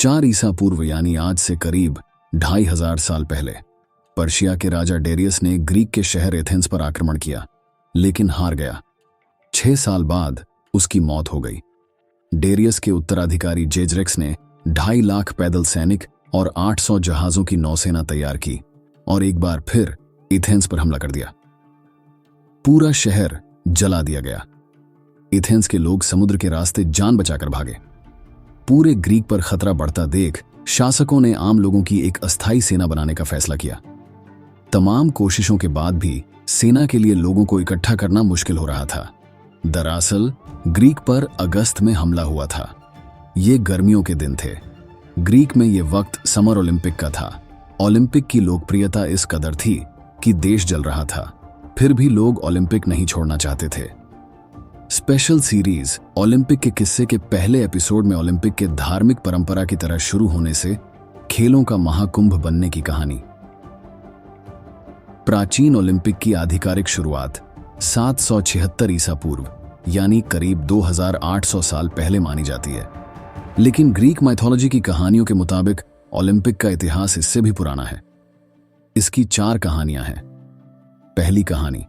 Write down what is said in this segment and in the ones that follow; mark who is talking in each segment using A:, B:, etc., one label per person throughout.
A: 4 ईसा पूर्व यानी आज से करीब 2500 साल पहले पर्शिया के राजा डेरियस ने ग्रीक के शहर एथेंस पर आक्रमण किया, लेकिन हार गया। 6 साल बाद उसकी मौत हो गई। डेरियस के उत्तराधिकारी जेजरेक्स ने 2.5 लाख पैदल सैनिक और 800 जहाजों की नौसेना तैयार की और एक बार फिर एथेंस पर हमला कर दिया। पूरा शहर जला दिया गया। एथेंस के लोग समुद्र के रास्ते जान बचाकर भागे। पूरे ग्रीक पर खतरा बढ़ता देख शासकों ने आम लोगों की एक अस्थायी सेना बनाने का फैसला किया। तमाम कोशिशों के बाद भी सेना के लिए लोगों को इकट्ठा करना मुश्किल हो रहा था। दरअसल ग्रीक पर अगस्त में हमला हुआ था। ये गर्मियों के दिन थे। ग्रीक में ये वक्त समर ओलंपिक का था। ओलंपिक की लोकप्रियता इस कदर थी कि देश जल रहा था, फिर भी लोग ओलंपिक नहीं छोड़ना चाहते थे। स्पेशल सीरीज ओलंपिक के किस्से के पहले एपिसोड में ओलंपिक के धार्मिक परंपरा की तरह शुरू होने से खेलों का महाकुंभ बनने की कहानी। प्राचीन ओलंपिक की आधिकारिक शुरुआत 776 ईसा पूर्व यानी करीब 2800 साल पहले मानी जाती है, लेकिन ग्रीक माइथोलॉजी की कहानियों के मुताबिक ओलंपिक का इतिहास इससे भी पुराना है। इसकी 4 कहानियां हैं। पहली कहानी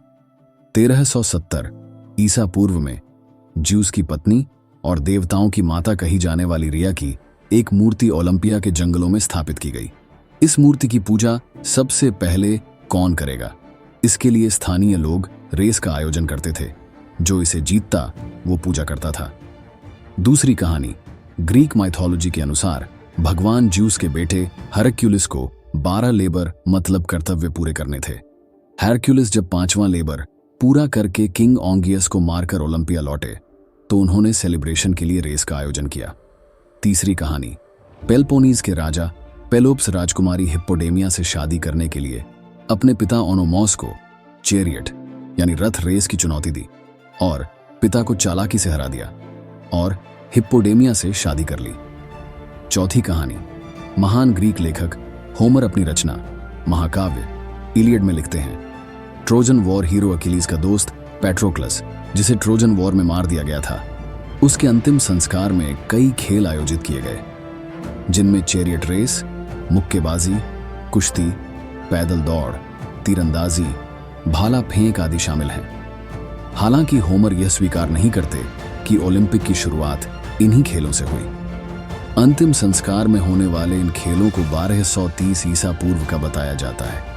A: 1370 ईसा पूर्व में ज्यूस की पत्नी और देवताओं की माता कही जाने वाली रिया की एक मूर्ति ओलंपिया के जंगलों में स्थापित की गई। इस मूर्ति की पूजा सबसे पहले कौन करेगा, इसके लिए स्थानीय लोग रेस का आयोजन करते थे। जो इसे जीतता वो पूजा करता था। दूसरी कहानी ग्रीक माइथोलॉजी के अनुसार भगवान ज्यूस के बेटे हरक्यूलिस को 12 लेबर मतलब कर्तव्य पूरे करने थे। हरक्यूलिस जब 5वां लेबर पूरा करके किंग ओंगियस को मारकर ओलंपिया लौटे तो उन्होंने सेलिब्रेशन के लिए रेस का आयोजन किया। तीसरी कहानी पेलोपोनीज के राजा पेलोप्स राजकुमारी हिप्पोडेमिया से शादी करने के लिए अपने पिता ओनोमॉस को चैरियट यानी रथ रेस की चुनौती दी और पिता को चालाकी से हरा दिया और हिप्पोडेमिया से शादी कर ली। चौथी कहानी महान ग्रीक लेखक होमर अपनी रचना महाकाव्य इलियड में लिखते हैं, ट्रोजन वॉर हीरो अकिलीज का दोस्त पैट्रोक्लस, जिसे ट्रोजन वॉर में मार दिया गया था, उसके अंतिम संस्कार में कई खेल आयोजित किए गए, जिनमें चैरियट रेस, मुक्केबाजी, कुश्ती, पैदल दौड़, तीरंदाजी, भाला फेंक आदि शामिल हैं। हालांकि होमर यह स्वीकार नहीं करते कि ओलंपिक की शुरुआत इन्हीं खेलों से हुई। अंतिम संस्कार में होने वाले इन खेलों को 1230 ईसा पूर्व का बताया जाता है।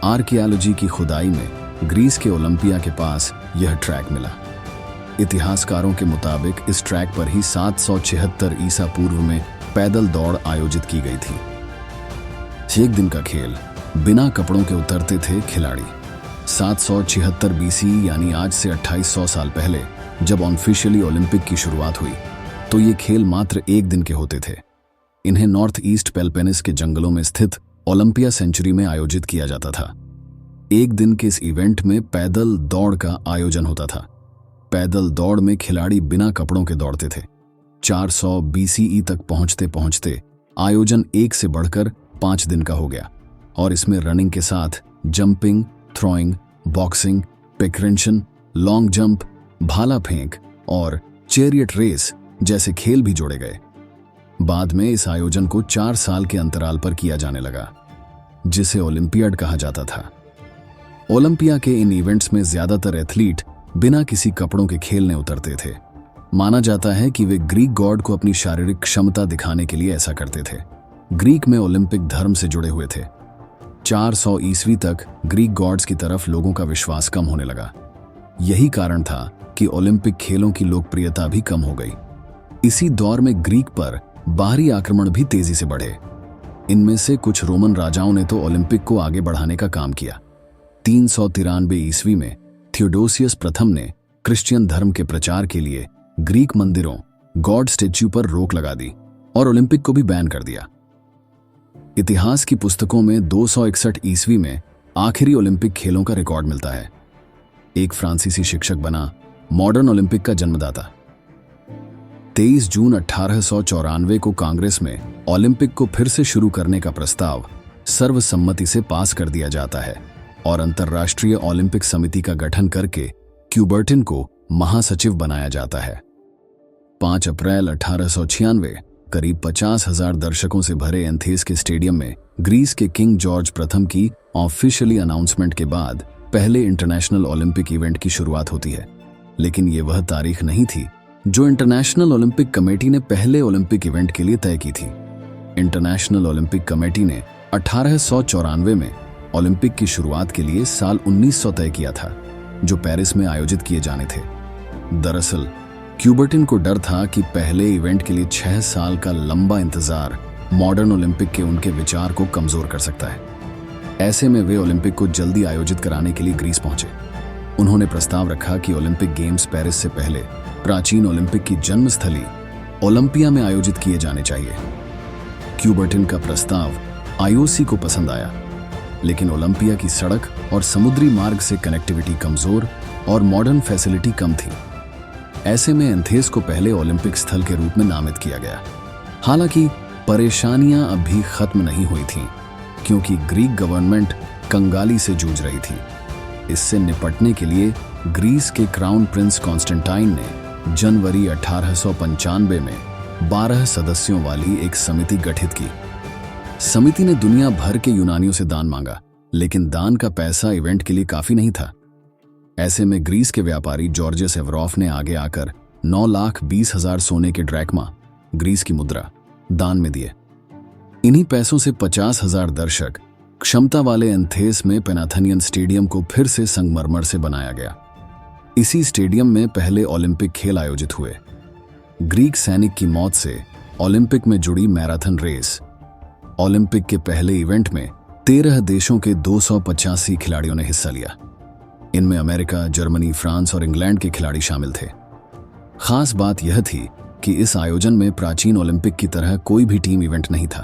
A: आर्कियोलॉजी की खुदाई में ग्रीस के ओलंपिया के पास यह ट्रैक मिला। इतिहासकारों के मुताबिक इस ट्रैक पर ही 776 ईसा पूर्व में पैदल दौड़ आयोजित की गई थी। एक दिन का खेल, बिना कपड़ों के उतरते थे खिलाड़ी। 776 बीसी यानी आज से 2800 साल पहले जब ऑफिशियली ओलंपिक की शुरुआत हुई तो ये खेल मात्र एक दिन के होते थे। इन्हें नॉर्थ ईस्ट पेलोपोनेस के जंगलों में स्थित ओलंपिया सेंचुरी में आयोजित किया जाता था। एक दिन के इस इवेंट में पैदल दौड़ का आयोजन होता था। पैदल दौड़ में खिलाड़ी बिना कपड़ों के दौड़ते थे। 400 बीसीई तक पहुंचते पहुंचते आयोजन 1 से बढ़कर 5 दिन का हो गया और इसमें रनिंग के साथ जंपिंग, थ्रोइंग, बॉक्सिंग, पेक्रेंशन, लॉन्ग जंप, भाला फेंक और चैरियट रेस जैसे खेल भी जोड़े गए। बाद में इस आयोजन को 4 साल के अंतराल पर किया जाने लगा, जिसे ओलंपियाड कहा जाता था। ओलंपिया के इन इवेंट्स में ज्यादातर एथलीट बिना किसी कपड़ों के खेलने उतरते थे। माना जाता है कि वे ग्रीक गॉड को अपनी शारीरिक क्षमता दिखाने के लिए ऐसा करते थे। ग्रीक में ओलंपिक धर्म से जुड़े हुए थे। 400 ईस्वी तक ग्रीक गॉड्स की तरफ लोगों का विश्वास कम होने लगा। यही कारण था कि ओलंपिक खेलों की लोकप्रियता भी कम हो गई। इसी दौर में ग्रीक पर बाहरी आक्रमण भी तेजी से बढ़े। इनमें से कुछ रोमन राजाओं ने तो ओलंपिक को आगे बढ़ाने का काम किया। 393 ईस्वी में थियोडोसियस प्रथम ने क्रिश्चियन धर्म के प्रचार के लिए ग्रीक मंदिरों, गॉड स्टैच्यू पर रोक लगा दी और ओलंपिक को भी बैन कर दिया। इतिहास की पुस्तकों में 261 ईस्वी में आखिरी ओलंपिक खेलों का रिकॉर्ड मिलता है। एक फ्रांसीसी शिक्षक बना मॉडर्न ओलंपिक का जन्मदाता। 23 जून 1894 को कांग्रेस में ओलंपिक को फिर से शुरू करने का प्रस्ताव सर्वसम्मति से पास कर दिया जाता है और अंतर्राष्ट्रीय ओलंपिक समिति का गठन करके क्यूबर्टिन को महासचिव बनाया जाता है। 5 अप्रैल 1896 करीब 50,000 दर्शकों से भरे एथेंस के स्टेडियम में ग्रीस के किंग जॉर्ज प्रथम की ऑफिशियली अनाउंसमेंट के बाद पहले इंटरनेशनल ओलंपिक इवेंट की शुरुआत होती है। लेकिन ये वह तारीख नहीं थी जो इंटरनेशनल ओलंपिक कमेटी ने पहले ओलंपिक इवेंट के लिए तय की थी। इंटरनेशनल ओलंपिक कमेटी ने 1894 में ओलंपिक की शुरुआत के लिए साल 1900 तय किया था, जो पेरिस में आयोजित किए जाने थे। दरअसल क्यूबर्टिन को डर था कि पहले इवेंट के लिए 6 साल का लंबा इंतजार मॉडर्न ओलंपिक के उनके विचार को कमजोर कर सकता है। ऐसे में वे ओलंपिक को जल्दी आयोजित कराने के लिए ग्रीस पहुंचे। उन्होंने प्रस्ताव रखा कि ओलंपिक गेम्स पेरिस से पहले प्राचीन ओलंपिक की जन्मस्थली ओलंपिया में आयोजित किए जाने चाहिए। क्यूबर्टिन का प्रस्ताव आईओसी को पसंद आया, लेकिन ओलंपिया की सड़क और समुद्री मार्ग से कनेक्टिविटी कमजोर और मॉडर्न फैसिलिटी कम थी। ऐसे में एथेंस को पहले ओलंपिक स्थल के रूप में नामित किया गया। हालांकि परेशानियां अब भी खत्म नहीं हुई थीं, क्योंकि ग्रीक गवर्नमेंट कंगाली से जूझ रही थी। इससे निपटने के लिए ग्रीस के क्राउन प्रिंस कॉन्स्टेंटाइन ने जनवरी 1895 में 12 सदस्यों वाली एक समिति गठित की। समिति ने दुनिया भर के यूनानियों से दान मांगा, लेकिन दान का पैसा इवेंट के लिए काफी नहीं था। ऐसे में ग्रीस के व्यापारी जॉर्जियस एवरोफ ने आगे आकर 9,20,000 सोने के ड्रैकमा, ग्रीस की मुद्रा, दान में दिए। इन्हीं पैसों से 50,000 दर्शक क्षमता वाले एथेंस में पैनाथेनियन स्टेडियम को फिर से संगमरमर से बनाया गया। इसी स्टेडियम में पहले ओलंपिक खेल आयोजित हुए। ग्रीक सैनिक की मौत से ओलंपिक में जुड़ी मैराथन रेस। ओलंपिक के पहले इवेंट में 13 देशों के 285 खिलाड़ियों ने हिस्सा लिया। इनमें अमेरिका, जर्मनी, फ्रांस और इंग्लैंड के खिलाड़ी शामिल थे। खास बात यह थी कि इस आयोजन में प्राचीन ओलंपिक की तरह कोई भी टीम इवेंट नहीं था।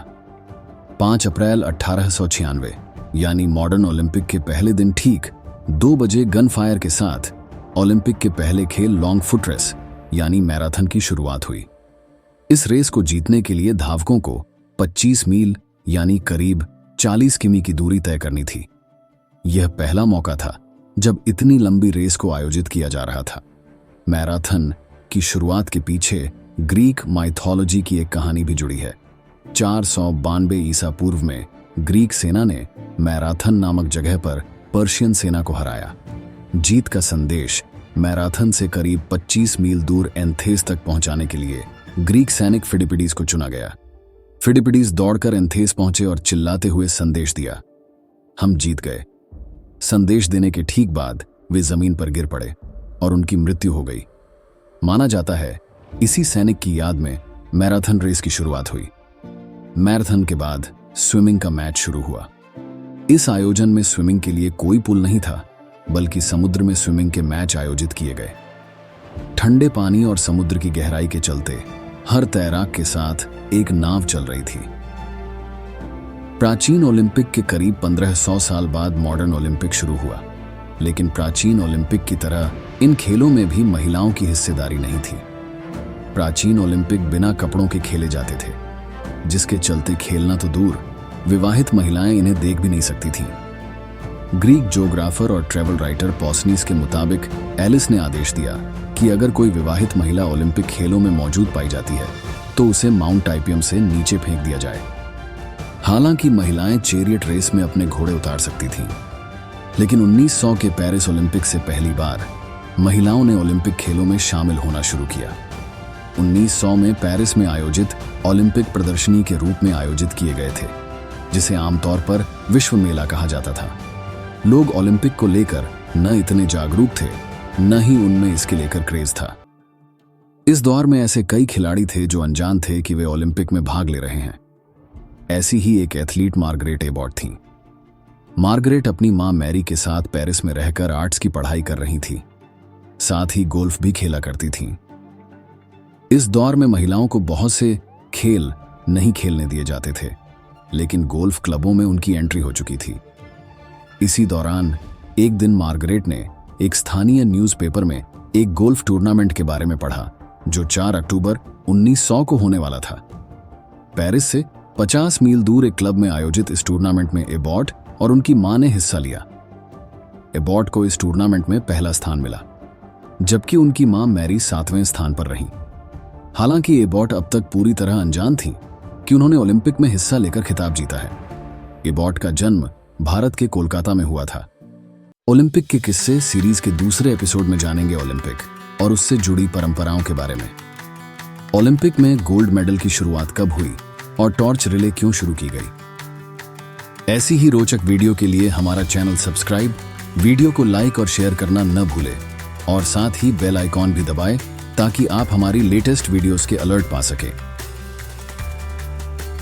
A: 5 अप्रैल 1896 यानी मॉडर्न ओलंपिक के पहले दिन ठीक 2 बजे गन फायर के साथ ओलंपिक के पहले खेल लॉन्ग फुट रेस यानी मैराथन की शुरुआत हुई। इस रेस को जीतने के लिए धावकों को 25 मील यानी करीब 40 किमी की दूरी तय करनी थी। यह पहला मौका था जब इतनी लंबी रेस को आयोजित किया जा रहा था। मैराथन की शुरुआत के पीछे ग्रीक माइथोलॉजी की एक कहानी भी जुड़ी है। 492 ईसा पूर्व में ग्रीक सेना ने मैराथन नामक जगह पर पर्शियन सेना को हराया। जीत का संदेश मैराथन से करीब 25 मील दूर एथेंस तक पहुंचाने के लिए ग्रीक सैनिक फिडिपिडीज को चुना गया। फिडिपिडीज दौड़कर एथेंस पहुंचे और चिल्लाते हुए संदेश दिया, हम जीत गए। संदेश देने के ठीक बाद वे जमीन पर गिर पड़े और उनकी मृत्यु हो गई। माना जाता है इसी सैनिक की याद में मैराथन रेस की शुरुआत हुई। मैराथन के बाद स्विमिंग का मैच शुरू हुआ। इस आयोजन में स्विमिंग के लिए कोई पुल नहीं था, बल्कि समुद्र में स्विमिंग के मैच आयोजित किए गए। ठंडे पानी और समुद्र की गहराई के चलते हर तैराक के साथ एक नाव चल रही थी। प्राचीन ओलंपिक के करीब 1500 साल बाद मॉडर्न ओलंपिक शुरू हुआ, लेकिन प्राचीन ओलंपिक की तरह इन खेलों में भी महिलाओं की हिस्सेदारी नहीं थी। प्राचीन ओलंपिक बिना कपड़ों के खेले जाते थे, जिसके चलते खेलना तो दूर, विवाहित महिलाएं इन्हें देख भी नहीं सकती थीं। ग्रीक ज्योग्राफर और ट्रैवल राइटर पॉसनीस के मुताबिक एलिस ने आदेश दिया कि अगर कोई विवाहित महिला ओलंपिक खेलों में मौजूद पाई जाती है तो उसे माउंट टाइपियम से नीचे फेंक दिया जाए। हालांकि महिलाएं चेरियट रेस में अपने घोड़े उतार सकती थीं, लेकिन 1900 के पेरिस ओलंपिक से पहली बार महिलाओं ने ओलंपिक खेलों में शामिल होना शुरू किया। 1900 में पेरिस में आयोजित ओलंपिक प्रदर्शनी के रूप में आयोजित किए गए थे, जिसे आमतौर पर विश्व मेला कहा जाता था। लोग ओलंपिक को लेकर न इतने जागरूक थे, न ही उनमें इसके लेकर क्रेज था। इस दौर में ऐसे कई खिलाड़ी थे जो अनजान थे कि वे ओलंपिक में भाग ले रहे हैं। ऐसी ही एक एथलीट मार्गरेट एबॉट थीं। मार्गरेट अपनी मां मैरी के साथ पेरिस में रहकर आर्ट्स की पढ़ाई कर रही थी, साथ ही गोल्फ भी खेला करती थीं। इस दौर में महिलाओं को बहुत से खेल नहीं खेलने दिए जाते थे, लेकिन गोल्फ क्लबों में उनकी एंट्री हो चुकी थी। इसी दौरान एक दिन मार्गरेट ने एक स्थानीय न्यूज़पेपर में एक गोल्फ टूर्नामेंट के बारे में पढ़ा, जो 4 अक्टूबर 1900 को होने वाला था। पेरिस से 50 मील दूर एक क्लब में आयोजित इस टूर्नामेंट में एबॉट और उनकी मां ने हिस्सा लिया। एबॉट को इस टूर्नामेंट में पहला स्थान मिला, जबकि उनकी मां मैरी 7वें स्थान पर रहीं। हालांकि एबॉट अब तक पूरी तरह अनजान थी कि उन्होंने ओलंपिक में हिस्सा लेकर खिताब जीता है। एबॉट का जन्म भारत के कोलकाता में हुआ था। ओलंपिक के किस्से सीरीज के दूसरे एपिसोड में जानेंगे ओलंपिक और उससे जुड़ी परंपराओं के बारे में। ओलंपिक में गोल्ड मेडल की शुरुआत कब हुई और टॉर्च रिले क्यों शुरू की गई। ऐसी ही रोचक वीडियो के लिए हमारा चैनल सब्सक्राइब, वीडियो को लाइक और शेयर करना न भूलें और साथ ही बेल आइकॉन भी दबाएं ताकि आप हमारी लेटेस्ट वीडियोस के अलर्ट पा सकें।